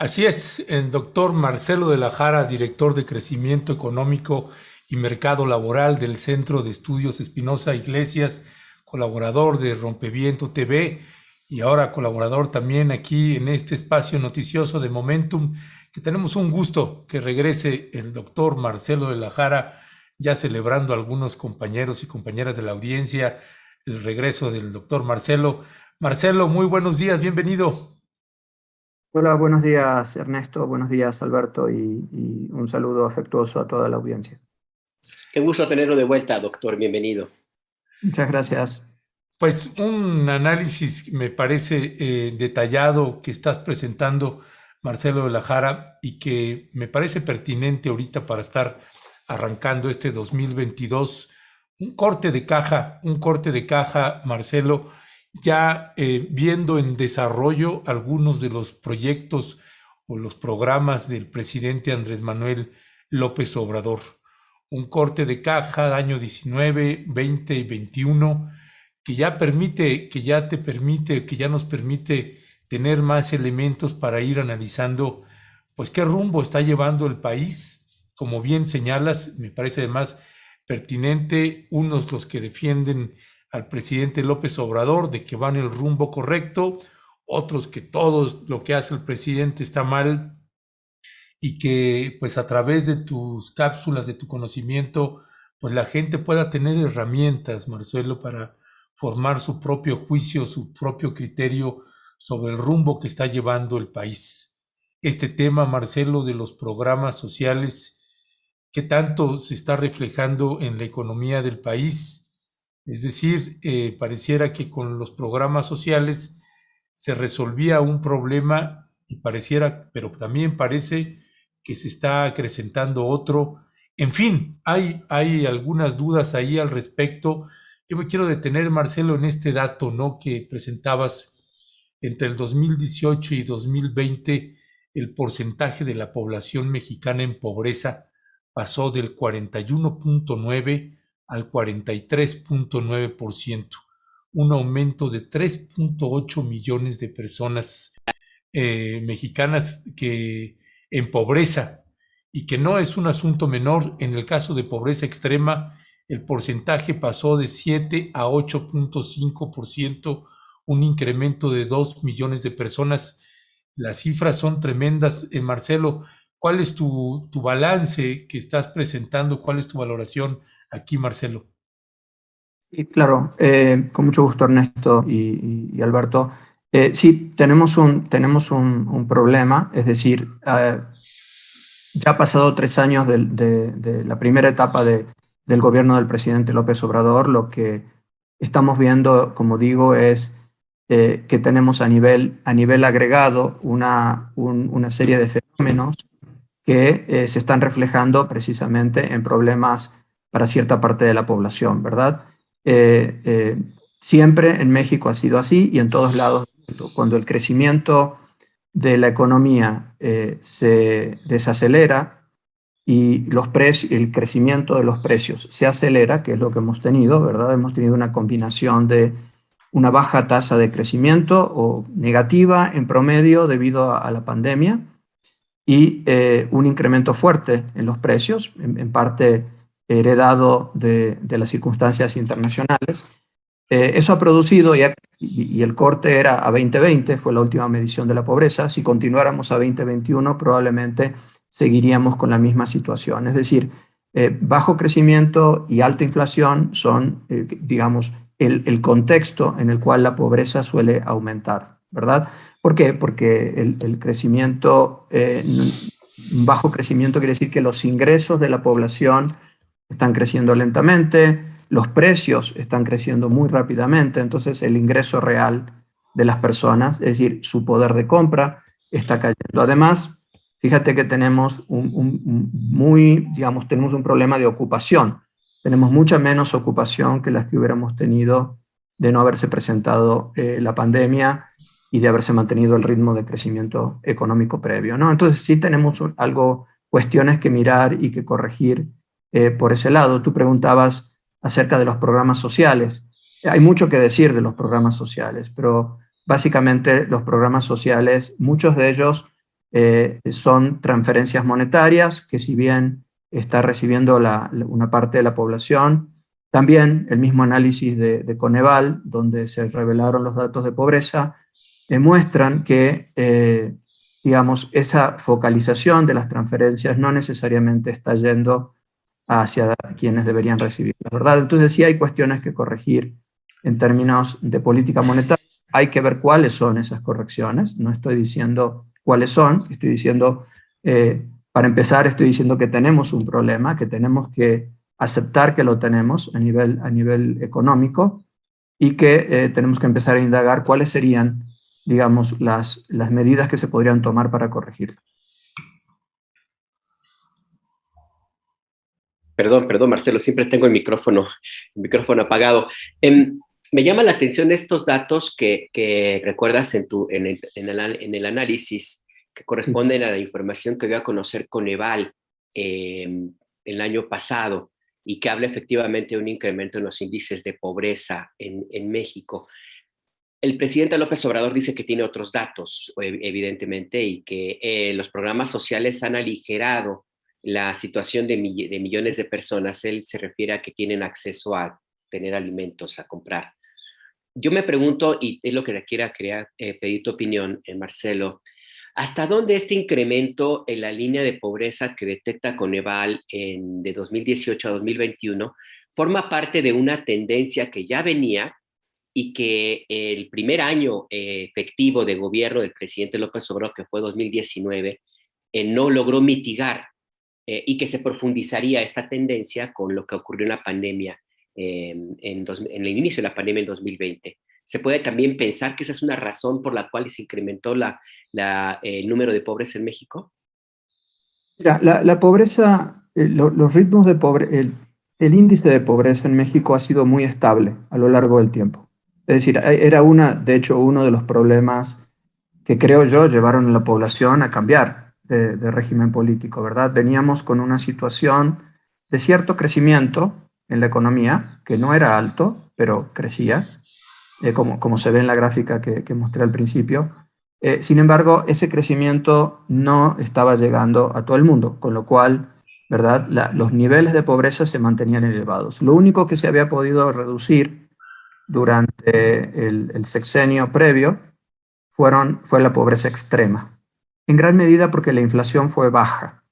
Así es, el doctor Marcelo de la Jara, director de Crecimiento Económico y Mercado Laboral del Centro de Estudios Espinosa Iglesias, colaborador de Rompeviento TV y ahora colaborador también aquí en este espacio noticioso de Momentum, que tenemos un gusto que regrese el doctor Marcelo de la Jara, ya celebrando a algunos compañeros y compañeras de la audiencia el regreso del doctor Marcelo. Marcelo, muy buenos días, bienvenido. Hola, buenos días Ernesto, buenos días Alberto y un saludo afectuoso a toda la audiencia. Qué gusto tenerlo de vuelta, doctor. Bienvenido. Muchas gracias. Pues un análisis me parece detallado que estás presentando, Marcelo de la Jara, y que me parece pertinente ahorita para estar arrancando este 2022. Un corte de caja, Marcelo, ya viendo en desarrollo algunos de los proyectos o los programas del presidente Andrés Manuel López Obrador. Un corte de caja año 19, 20 y 21 que ya permite, que ya te permite, que ya nos permite tener más elementos para ir analizando, pues qué rumbo está llevando el país. Como bien señalas, me parece además pertinente, unos los que defienden al presidente López Obrador de que van el rumbo correcto, otros que todo lo que hace el presidente está mal y que pues a través de tus cápsulas, de tu conocimiento, pues la gente pueda tener herramientas, Marcelo, para formar su propio juicio, su propio criterio sobre el rumbo que está llevando el país. Este tema, Marcelo, de los programas sociales, ¿qué tanto se está reflejando en la economía del país? Es decir, pareciera que con los programas sociales se resolvía un problema y pareciera, pero también parece que se está acrecentando otro. En fin, hay algunas dudas ahí al respecto. Yo me quiero detener, Marcelo, en este dato, ¿no?, que presentabas entre el 2018 y 2020, el porcentaje de la población mexicana en pobreza pasó del 41.9 al 43.9%, un aumento de 3.8 millones de personas mexicanas que en pobreza, y que no es un asunto menor. En el caso de pobreza extrema, el porcentaje pasó de 7 a 8.5%, un incremento de 2 millones de personas. Las cifras son tremendas. Marcelo, ¿cuál es tu balance que estás presentando? ¿Cuál es tu valoración aquí, Marcelo? Y claro, con mucho gusto Ernesto y Alberto. Sí, tenemos un problema, es decir, ya ha pasado 3 años de la primera etapa del gobierno del presidente López Obrador. Lo que estamos viendo, como digo, es que tenemos a nivel agregado una serie de fenómenos que se están reflejando precisamente en problemas para cierta parte de la población, ¿verdad? Eh, eh, Siempre en México ha sido así y en todos lados. Cuando el crecimiento de la economía se desacelera y el crecimiento de los precios se acelera, que es lo que hemos tenido, ¿verdad? Hemos tenido una combinación de una baja tasa de crecimiento o negativa en promedio debido a la pandemia y un incremento fuerte en los precios, en parte heredado de las circunstancias internacionales. Eso ha producido, y el corte era a 2020, fue la última medición de la pobreza. Si continuáramos a 2021, probablemente seguiríamos con la misma situación. Es decir, bajo crecimiento y alta inflación son, digamos, el contexto en el cual la pobreza suele aumentar, ¿verdad? ¿Por qué? Porque el crecimiento, bajo crecimiento quiere decir que los ingresos de la población están creciendo lentamente, los precios están creciendo muy rápidamente, entonces el ingreso real de las personas, es decir, su poder de compra, está cayendo. Además, fíjate que tenemos tenemos un problema de ocupación. Tenemos mucha menos ocupación que las que hubiéramos tenido de no haberse presentado la pandemia y de haberse mantenido el ritmo de crecimiento económico previo, ¿no? Entonces sí tenemos cuestiones que mirar y que corregir por ese lado. Tú preguntabas acerca de los programas sociales. Hay mucho que decir de los programas sociales, pero básicamente los programas sociales, muchos de ellos son transferencias monetarias que, si bien está recibiendo una parte de la población, también el mismo análisis de Coneval, donde se revelaron los datos de pobreza, muestran que digamos, esa focalización de las transferencias no necesariamente está yendo hacia quienes deberían recibirlas, ¿verdad? Entonces sí hay cuestiones que corregir en términos de política monetaria. Hay que ver cuáles son esas correcciones. No estoy diciendo cuáles son, estoy diciendo, para empezar, estoy diciendo que tenemos un problema, que tenemos que aceptar que lo tenemos a nivel económico y que tenemos que empezar a indagar cuáles serían, digamos, las medidas que se podrían tomar para corregirlo. Perdón, Marcelo, siempre tengo el micrófono apagado. Me llama la atención estos datos que recuerdas en el análisis que corresponden a la información que dio a conocer Coneval el año pasado y que habla efectivamente de un incremento en los índices de pobreza en México. El presidente López Obrador dice que tiene otros datos, evidentemente, y que los programas sociales han aligerado la situación de millones de personas. Él se refiere a que tienen acceso a tener alimentos, a comprar. Yo me pregunto, y es lo que le quiera pedir tu opinión, Marcelo, ¿hasta dónde este incremento en la línea de pobreza que detecta Coneval de 2018 a 2021 forma parte de una tendencia que ya venía y que el primer año efectivo de gobierno del presidente López Obrador, que fue 2019, no logró mitigar y que se profundizaría esta tendencia con lo que ocurrió en la pandemia, en el inicio de la pandemia en 2020? ¿Se puede también pensar que esa es una razón por la cual se incrementó el número de pobres en México? Mira, la pobreza, los ritmos de pobreza, el índice de pobreza en México ha sido muy estable a lo largo del tiempo. Es decir, era de hecho, uno de los problemas que creo yo llevaron a la población a cambiar de régimen político, ¿verdad? Veníamos con una situación de cierto crecimiento en la economía, que no era alto, pero crecía, como se ve en la gráfica que mostré al principio. Sin embargo, ese crecimiento no estaba llegando a todo el mundo, con lo cual, ¿verdad? Los niveles de pobreza se mantenían elevados. Lo único que se había podido reducir durante el sexenio previo fue la pobreza extrema, en gran medida porque la inflación fue baja,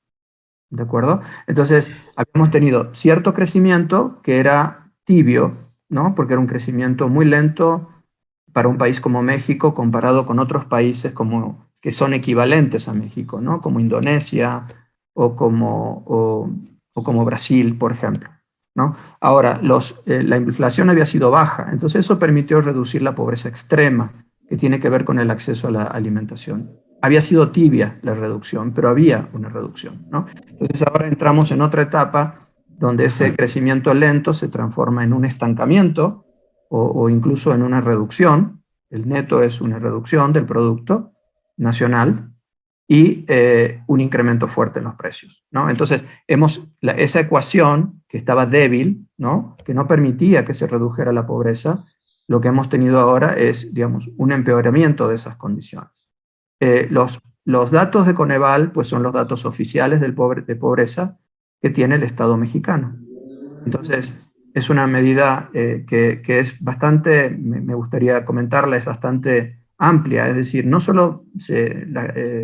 ¿de acuerdo? Entonces, habíamos tenido cierto crecimiento que era tibio, ¿no? Porque era un crecimiento muy lento para un país como México comparado con otros países que son equivalentes a México, ¿no? Como Indonesia o como Brasil, por ejemplo, ¿no? Ahora, la inflación había sido baja, entonces eso permitió reducir la pobreza extrema, que tiene que ver con el acceso a la alimentación. Había sido tibia la reducción, pero había una reducción, ¿no? Entonces ahora entramos en otra etapa donde ese crecimiento lento se transforma en un estancamiento o incluso en una reducción. El neto es una reducción del producto nacional y un incremento fuerte en los precios, ¿no? Entonces, esa ecuación que estaba débil, ¿no? Que no permitía que se redujera la pobreza, lo que hemos tenido ahora es, digamos, un empeoramiento de esas condiciones. Los datos de Coneval pues, son los datos oficiales de pobreza que tiene el Estado mexicano. Entonces, es una medida que es bastante, me gustaría comentarla, es bastante amplia, es decir, no solo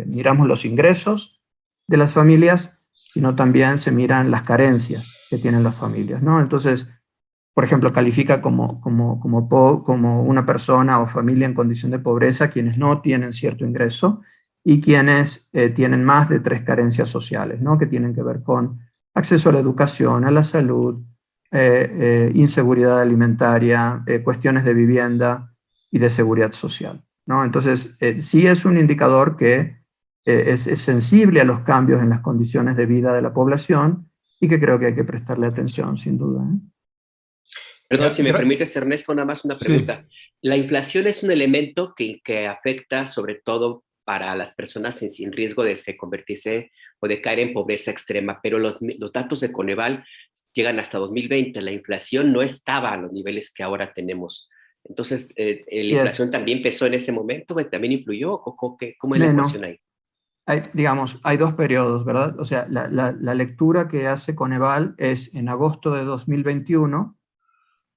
miramos los ingresos de las familias, sino también se miran las carencias que tienen las familias, ¿no? Entonces, por ejemplo, califica como una persona o familia en condición de pobreza quienes no tienen cierto ingreso y quienes tienen más de 3 carencias sociales, ¿no? Que tienen que ver con acceso a la educación, a la salud, inseguridad alimentaria, cuestiones de vivienda y de seguridad social, ¿no? Entonces, sí es un indicador que es sensible a los cambios en las condiciones de vida de la población y que creo que hay que prestarle atención, sin duda, ¿eh? Perdón, si me permites, Ernesto, nada más una pregunta. Sí. ¿La inflación es un elemento que afecta sobre todo para las personas sin riesgo de convertirse o de caer en pobreza extrema? Pero los datos de Coneval llegan hasta 2020. La inflación no estaba a los niveles que ahora tenemos. Entonces, ¿la inflación también pesó en ese momento? ¿También influyó? ¿Cómo es la ecuación ahí? digamos, hay dos periodos, ¿verdad? O sea, la lectura que hace Coneval es en agosto de 2021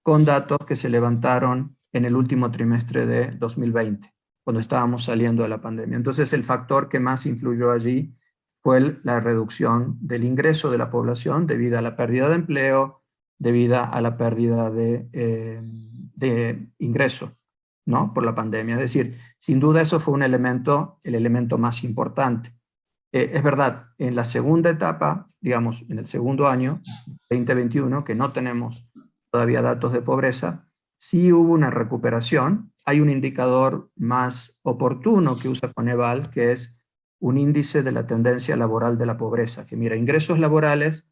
con datos que se levantaron en el último trimestre de 2020, cuando estábamos saliendo de la pandemia. Entonces, el factor que más influyó allí fue la reducción del ingreso de la población debido a la pérdida de empleo, debido a la pérdida de ingreso, ¿no? Por la pandemia. Es decir, sin duda eso fue el elemento más importante. Es verdad, en la segunda etapa, digamos, en el segundo año, 2021, que no tenemos todavía datos de pobreza, sí hubo una recuperación. Hay un indicador más oportuno que usa Coneval, que es un índice de la tendencia laboral de la pobreza, que mira ingresos laborales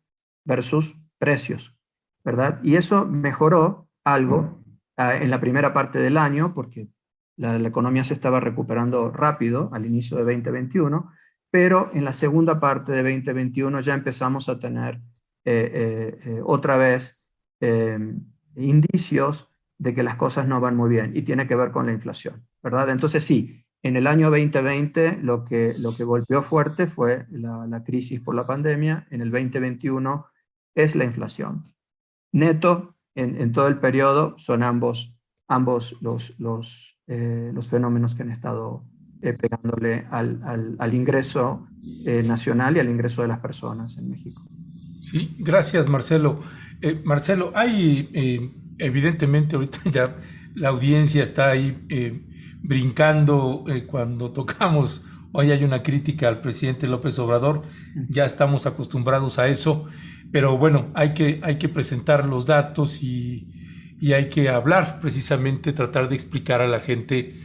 versus precios, ¿verdad? Y eso mejoró algo en la primera parte del año, porque la economía se estaba recuperando rápido al inicio de 2021, pero en la segunda parte de 2021 ya empezamos a tener otra vez indicios de que las cosas no van muy bien, y tiene que ver con la inflación, ¿verdad? Entonces sí, en el año 2020 lo que golpeó fuerte fue la crisis por la pandemia. En el 2021 es la inflación. Neto, en todo el periodo, son ambos los fenómenos que han estado pegándole al ingreso nacional y al ingreso de las personas en México. Sí, gracias, Marcelo. Marcelo, hay evidentemente ahorita ya la audiencia está ahí brincando cuando tocamos. Hoy hay una crítica al presidente López Obrador, ya estamos acostumbrados a eso, pero bueno, hay que presentar los datos y hay que hablar, precisamente tratar de explicar a la gente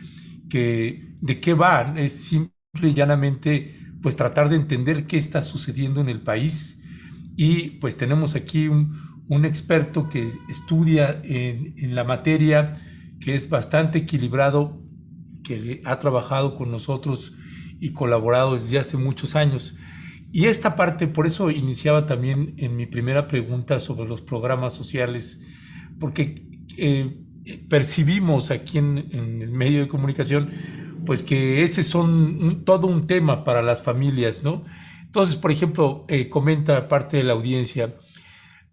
de qué van. Es simple y llanamente pues tratar de entender qué está sucediendo en el país. Y pues tenemos aquí un experto que estudia en la materia, que es bastante equilibrado, que ha trabajado con nosotros y colaborado desde hace muchos años. Y esta parte, por eso iniciaba también en mi primera pregunta sobre los programas sociales, porque percibimos aquí en el medio de comunicación, pues que ese son todo un tema para las familias, ¿no? Entonces, por ejemplo, comenta parte de la audiencia,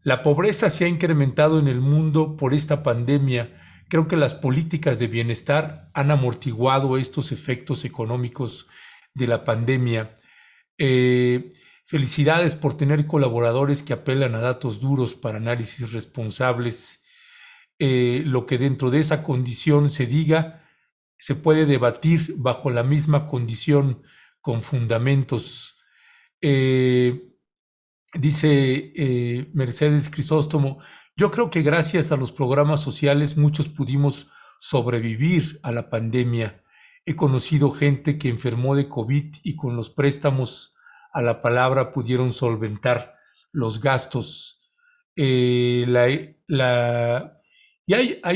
la pobreza se ha incrementado en el mundo por esta pandemia. Creo que las políticas de bienestar han amortiguado estos efectos económicos de la pandemia. Felicidades por tener colaboradores que apelan a datos duros para análisis responsables. Lo que dentro de esa condición se diga, se puede debatir bajo la misma condición con fundamentos. Dice Mercedes Crisóstomo, yo creo que gracias a los programas sociales muchos pudimos sobrevivir a la pandemia. He conocido gente que enfermó de COVID y con los préstamos a la palabra pudieron solventar los gastos. Y hay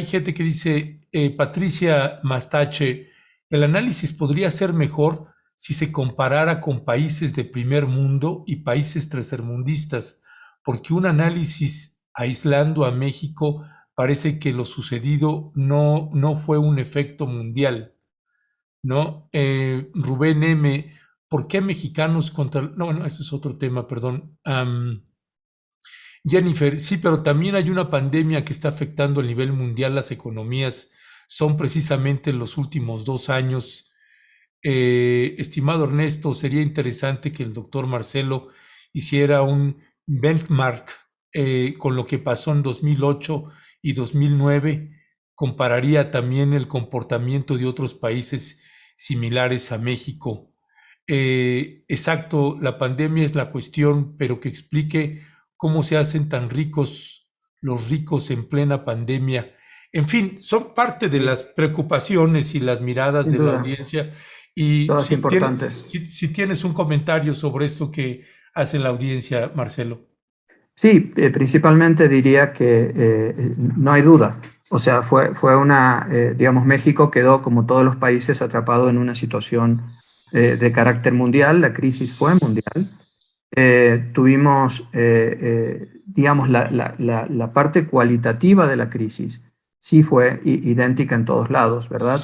gente que dice, Patricia Mastache, el análisis podría ser mejor si se comparara con países de primer mundo y países tercermundistas, porque un análisis aislando a México parece que lo sucedido no fue un efecto mundial, ¿no? Rubén M., ¿por qué mexicanos contra...? No, bueno, ese es otro tema, perdón. Jennifer, sí, pero también hay una pandemia que está afectando a nivel mundial las economías. Son precisamente los últimos 2 años. Estimado Ernesto, sería interesante que el doctor Marcelo hiciera un benchmark con lo que pasó en 2008 y 2009. Compararía también el comportamiento de otros países similares a México. Exacto, la pandemia es la cuestión, pero que explique cómo se hacen tan ricos los ricos en plena pandemia. En fin, son parte de las preocupaciones y las miradas de la audiencia. Y todas importantes. Si tienes un comentario sobre esto que hace la audiencia, Marcelo. Sí, principalmente diría que no hay duda. O sea, fue una, digamos, México quedó, como todos los países, atrapado en una situación de carácter mundial. La crisis fue mundial. Tuvimos, digamos, la parte cualitativa de la crisis sí fue idéntica en todos lados, ¿verdad?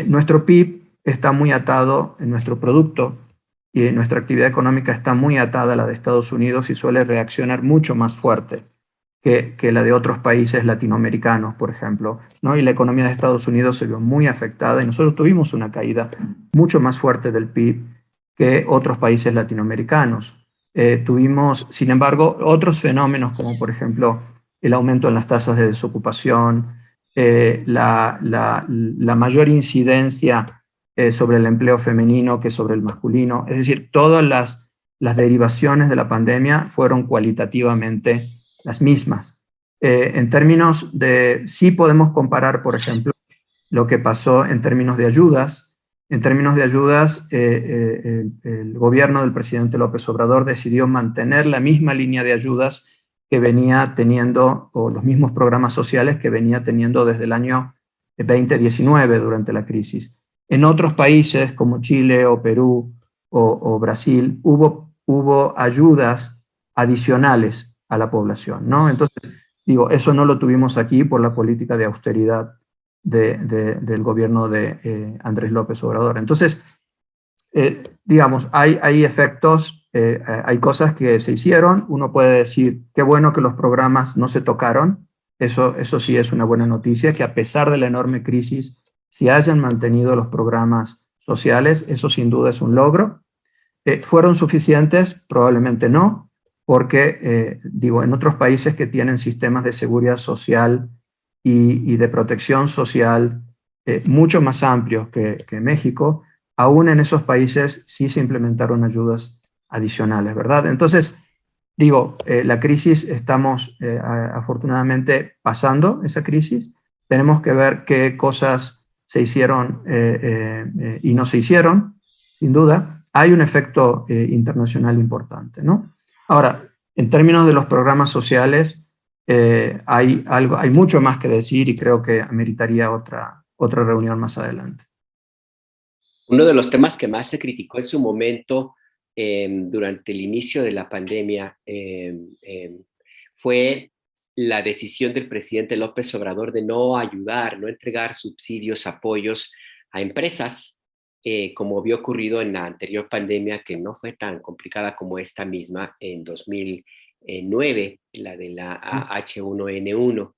Nuestro PIB está muy atado, en nuestro Producto y nuestra actividad económica está muy atada a la de Estados Unidos y suele reaccionar mucho más fuerte que la de otros países latinoamericanos, por ejemplo, ¿no? Y la economía de Estados Unidos se vio muy afectada y nosotros tuvimos una caída mucho más fuerte del PIB que otros países latinoamericanos. Tuvimos, sin embargo, otros fenómenos como, por ejemplo, el aumento en las tasas de desocupación, la mayor incidencia sobre el empleo femenino que sobre el masculino. Es decir, todas las derivaciones de la pandemia fueron cualitativamente las mismas. En términos de, sí podemos comparar, por ejemplo, lo que pasó en términos de ayudas. En términos de ayudas, el gobierno del presidente López Obrador decidió mantener la misma línea de ayudas que venía teniendo, o los mismos programas sociales que venía teniendo desde el año 2019 durante la crisis. En otros países como Chile o Perú o Brasil hubo ayudas adicionales a la población, ¿no? Entonces, digo, eso no lo tuvimos aquí por la política de austeridad del gobierno de Andrés López Obrador. Entonces, digamos, hay efectos, hay cosas que se hicieron. Uno puede decir, qué bueno que los programas no se tocaron. Eso sí es una buena noticia, que a pesar de la enorme crisis, se hayan mantenido los programas sociales. Eso sin duda es un logro. ¿Fueron suficientes? Probablemente no, porque, digo, en otros países que tienen sistemas de seguridad social y de protección social mucho más amplios que México, aún en esos países sí se implementaron ayudas adicionales, ¿verdad? Entonces, digo, la crisis, estamos afortunadamente pasando esa crisis. Tenemos que ver qué cosas se hicieron y no se hicieron, sin duda. Hay un efecto internacional importante, ¿no? Ahora, en términos de los programas sociales, hay mucho más que decir y creo que ameritaría otra reunión más adelante. Uno de los temas que más se criticó en su momento durante el inicio de la pandemia fue la decisión del presidente López Obrador de no ayudar, no entregar subsidios, apoyos a empresas, como había ocurrido en la anterior pandemia, que no fue tan complicada como esta misma en 2009, la de la H1N1.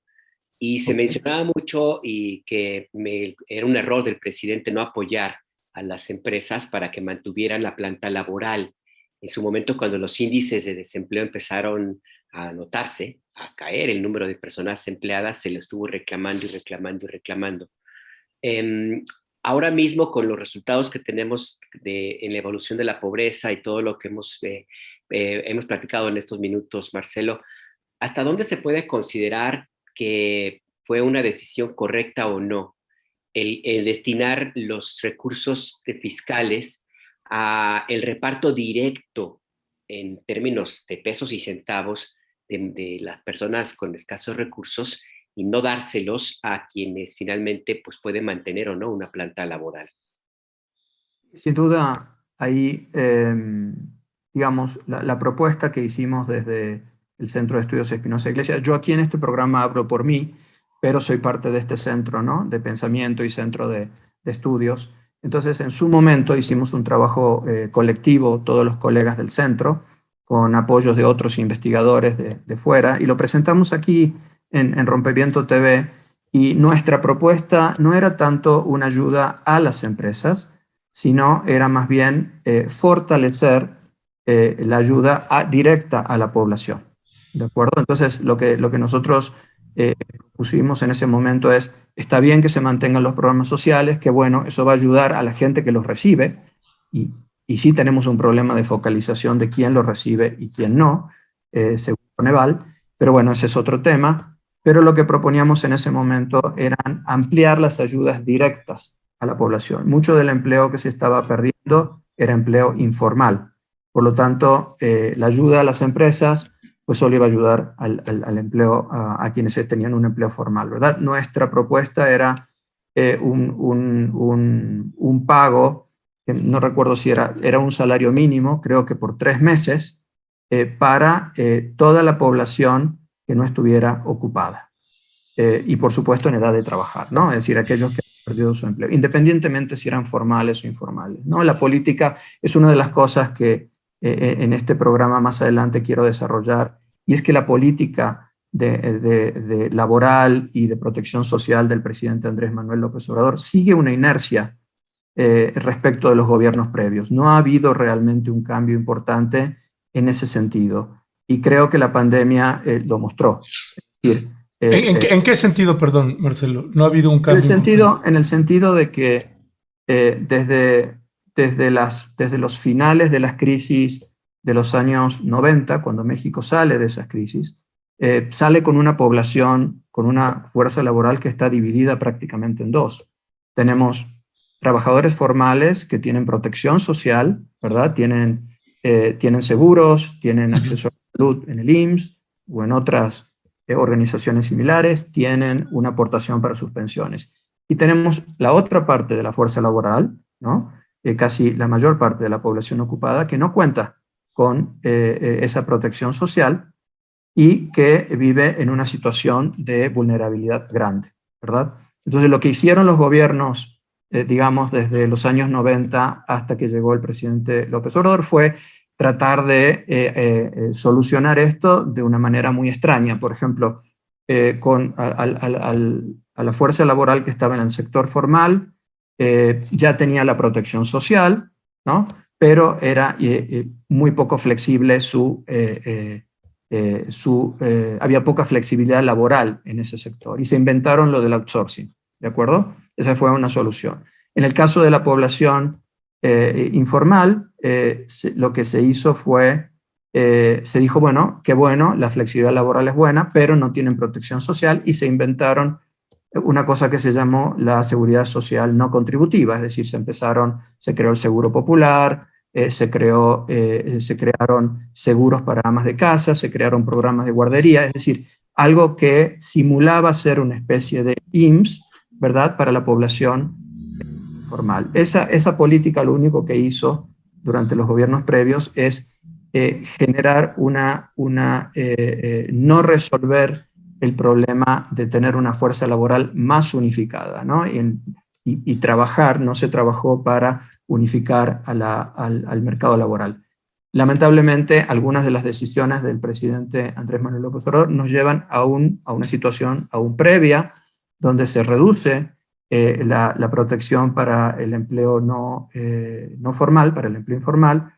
Y se mencionaba mucho y que era un error del presidente no apoyar a las empresas para que mantuvieran la planta laboral. En su momento, cuando los índices de desempleo empezaron a notarse, a caer el número de personas empleadas, se lo estuvo reclamando y reclamando y reclamando. Ahora mismo, con los resultados que tenemos en la evolución de la pobreza y todo lo que hemos platicado en estos minutos, Marcelo, ¿hasta dónde se puede considerar que fue una decisión correcta o no el destinar los recursos fiscales a el reparto directo en términos de pesos y centavos de las personas con escasos recursos y no dárselos a quienes finalmente pues, pueden mantener o no una planta laboral? Sin duda, ahí, digamos, la propuesta que hicimos desde el Centro de Estudios Espinosa Iglesia, yo aquí en este programa hablo por mí, pero soy parte de este centro, ¿no?, de pensamiento y centro de estudios. Entonces, en su momento hicimos un trabajo colectivo, todos los colegas del centro, con apoyos de otros investigadores de fuera, y lo presentamos aquí en Rompeviento TV, y nuestra propuesta no era tanto una ayuda a las empresas, sino era más bien fortalecer la ayuda directa a la población. ¿De acuerdo? Entonces, lo que nosotros pusimos en ese momento es, está bien que se mantengan los programas sociales, que bueno, eso va a ayudar a la gente que los recibe, y sí tenemos un problema de focalización de quién los recibe y quién no, según Coneval, pero bueno, ese es otro tema. Pero lo que proponíamos en ese momento eran ampliar las ayudas directas a la población. Mucho del empleo que se estaba perdiendo era empleo informal. Por lo tanto, la ayuda a las empresas pues solo iba a ayudar al empleo, a quienes tenían un empleo formal, ¿verdad? Nuestra propuesta era un pago, que no recuerdo si era un salario mínimo, creo que por 3 meses, para toda la población que no estuviera ocupada. Y por supuesto en edad de trabajar, ¿no? Es decir, aquellos que perdido su empleo, independientemente si eran formales o informales, ¿no? La política es una de las cosas que en este programa más adelante quiero desarrollar, y es que la política de laboral y de protección social del presidente Andrés Manuel López Obrador sigue una inercia respecto de los gobiernos previos. No ha habido realmente un cambio importante en ese sentido, y creo que la pandemia lo mostró. Es decir, ¿En qué sentido, perdón, Marcelo? ¿No ha habido un cambio importante? en el sentido de que desde los finales de las crisis de los años 90, cuando México sale de esas crisis, sale con una población, con una fuerza laboral que está dividida prácticamente en dos. Tenemos trabajadores formales que tienen protección social, ¿verdad? Tienen seguros, tienen acceso a la salud en el IMSS o en otras organizaciones similares, tienen una aportación para sus pensiones. Y tenemos la otra parte de la fuerza laboral, ¿no? Casi la mayor parte de la población ocupada que no cuenta con esa protección social y que vive en una situación de vulnerabilidad grande, ¿verdad? Entonces, lo que hicieron los gobiernos, digamos, desde los años 90 hasta que llegó el presidente López Obrador, fue tratar de solucionar esto de una manera muy extraña. Por ejemplo, a la fuerza laboral que estaba en el sector formal, ya tenía la protección social, ¿no? Pero era muy poco flexible había poca flexibilidad laboral en ese sector, y se inventaron lo del outsourcing, ¿de acuerdo? Esa fue una solución. En el caso de la población informal, lo que se hizo fue, se dijo, bueno, qué bueno, la flexibilidad laboral es buena, pero no tienen protección social, y se inventaron una cosa que se llamó la seguridad social no contributiva, es decir, se creó el seguro popular, se crearon seguros para amas de casa, se crearon programas de guardería, es decir, algo que simulaba ser una especie de IMSS, ¿verdad?, para la población formal. Esa política lo único que hizo durante los gobiernos previos es generar no resolver el problema de tener una fuerza laboral más unificada, ¿no? Y trabajar, no se trabajó para unificar al mercado laboral. Lamentablemente, algunas de las decisiones del presidente Andrés Manuel López Obrador nos llevan a una situación aún previa, donde se reduce la protección para el empleo no formal, para el empleo informal,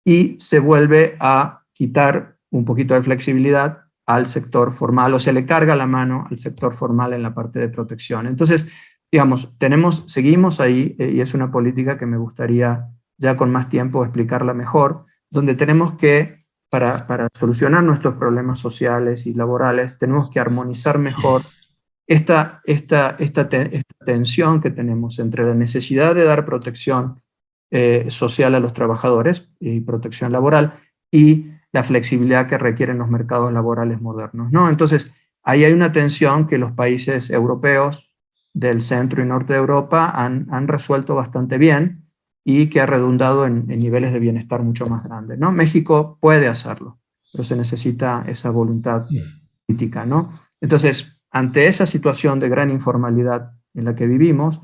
y se vuelve a quitar un poquito de flexibilidad al sector formal, o se le carga la mano al sector formal en la parte de protección. Entonces, digamos, seguimos ahí, y es una política que me gustaría ya con más tiempo explicarla mejor, donde tenemos que, para solucionar nuestros problemas sociales y laborales, tenemos que armonizar mejor esta tensión que tenemos entre la necesidad de dar protección social a los trabajadores y protección laboral, y la flexibilidad que requieren los mercados laborales modernos, ¿no? Entonces, ahí hay una tensión que los países europeos del centro y norte de Europa han resuelto bastante bien, y que ha redundado en niveles de bienestar mucho más grandes, ¿no? México puede hacerlo, pero se necesita esa voluntad política, ¿no? Entonces, ante esa situación de gran informalidad en la que vivimos,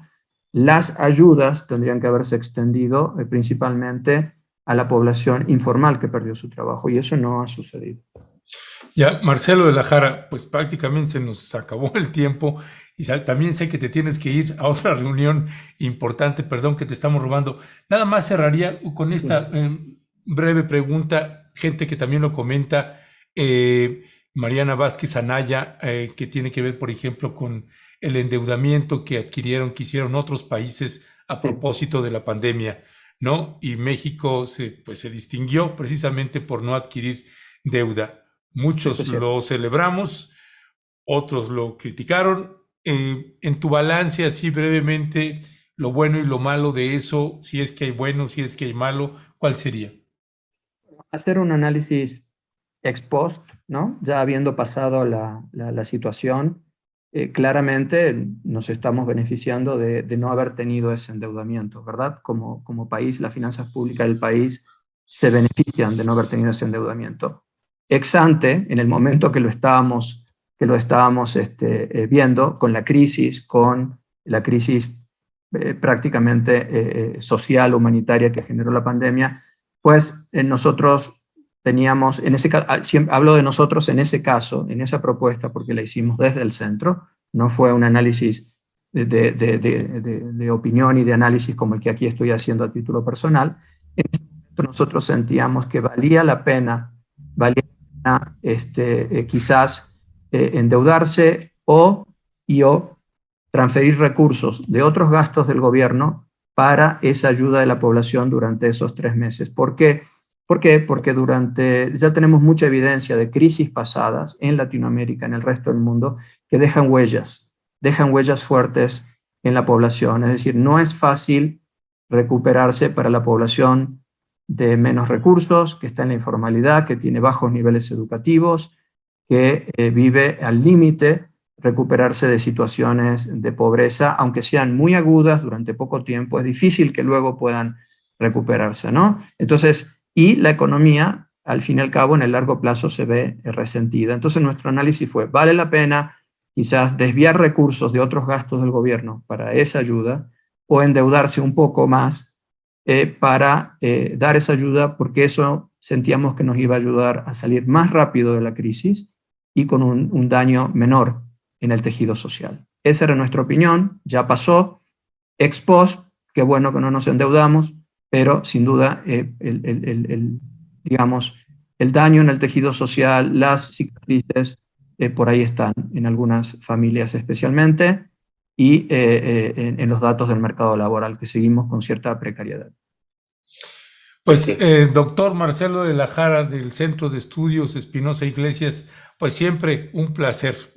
las ayudas tendrían que haberse extendido principalmente a la población informal que perdió su trabajo, y eso no ha sucedido. Ya, Marcelo de la Jara, pues prácticamente se nos acabó el tiempo, y también sé que te tienes que ir a otra reunión importante, perdón que te estamos robando. Nada más cerraría con esta breve pregunta, gente que también lo comenta, Mariana Vázquez Anaya, que tiene que ver, por ejemplo, con el endeudamiento que hicieron otros países a propósito de la pandemia, ¿no? Y México se distinguió precisamente por no adquirir deuda. Muchos lo celebramos, otros lo criticaron. En tu balance, así brevemente, lo bueno y lo malo de eso, si es que hay bueno, si es que hay malo, ¿cuál sería? Hacer un análisis ex post, ¿no? Ya habiendo pasado la situación, claramente nos estamos beneficiando de no haber tenido ese endeudamiento, ¿verdad? Como país, las finanzas públicas del país se benefician de no haber tenido ese endeudamiento. Ex ante, en el momento que lo estábamos viendo, con la crisis prácticamente social, humanitaria que generó la pandemia, pues nosotros teníamos, en ese caso, hablo de nosotros en ese caso, en esa propuesta, porque la hicimos desde el centro, no fue un análisis de opinión y de análisis como el que aquí estoy haciendo a título personal. En ese momento nosotros sentíamos que valía la pena quizás endeudarse o transferir recursos de otros gastos del gobierno para esa ayuda de la población durante esos 3 meses. ¿Por qué? ¿Por qué? Porque ya tenemos mucha evidencia de crisis pasadas en Latinoamérica, en el resto del mundo, que dejan huellas fuertes en la población. Es decir, no es fácil recuperarse para la población de menos recursos, que está en la informalidad, que tiene bajos niveles educativos, que vive al límite, recuperarse de situaciones de pobreza, aunque sean muy agudas durante poco tiempo, es difícil que luego puedan recuperarse, ¿no? Entonces, y la economía, al fin y al cabo, en el largo plazo se ve resentida. Entonces, nuestro análisis fue, ¿vale la pena quizás desviar recursos de otros gastos del gobierno para esa ayuda o endeudarse un poco más para dar esa ayuda, porque eso sentíamos que nos iba a ayudar a salir más rápido de la crisis y con un daño menor en el tejido social? Esa era nuestra opinión, ya pasó, ex post, qué bueno que no nos endeudamos, pero sin duda digamos, el daño en el tejido social, las cicatrices, por ahí están en algunas familias especialmente, y en los datos del mercado laboral, que seguimos con cierta precariedad. Pues, doctor Marcelo de la Jara, del Centro de Estudios Espinosa Iglesias, pues siempre un placer,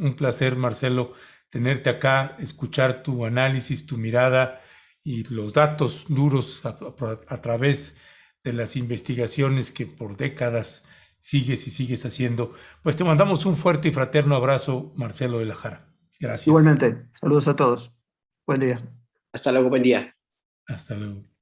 Marcelo, tenerte acá, escuchar tu análisis, tu mirada y los datos duros a través de las investigaciones que por décadas sigues haciendo. Pues te mandamos un fuerte y fraterno abrazo, Marcelo de la Jara. Gracias. Igualmente, saludos a todos. Buen día. Hasta luego, buen día. Hasta luego.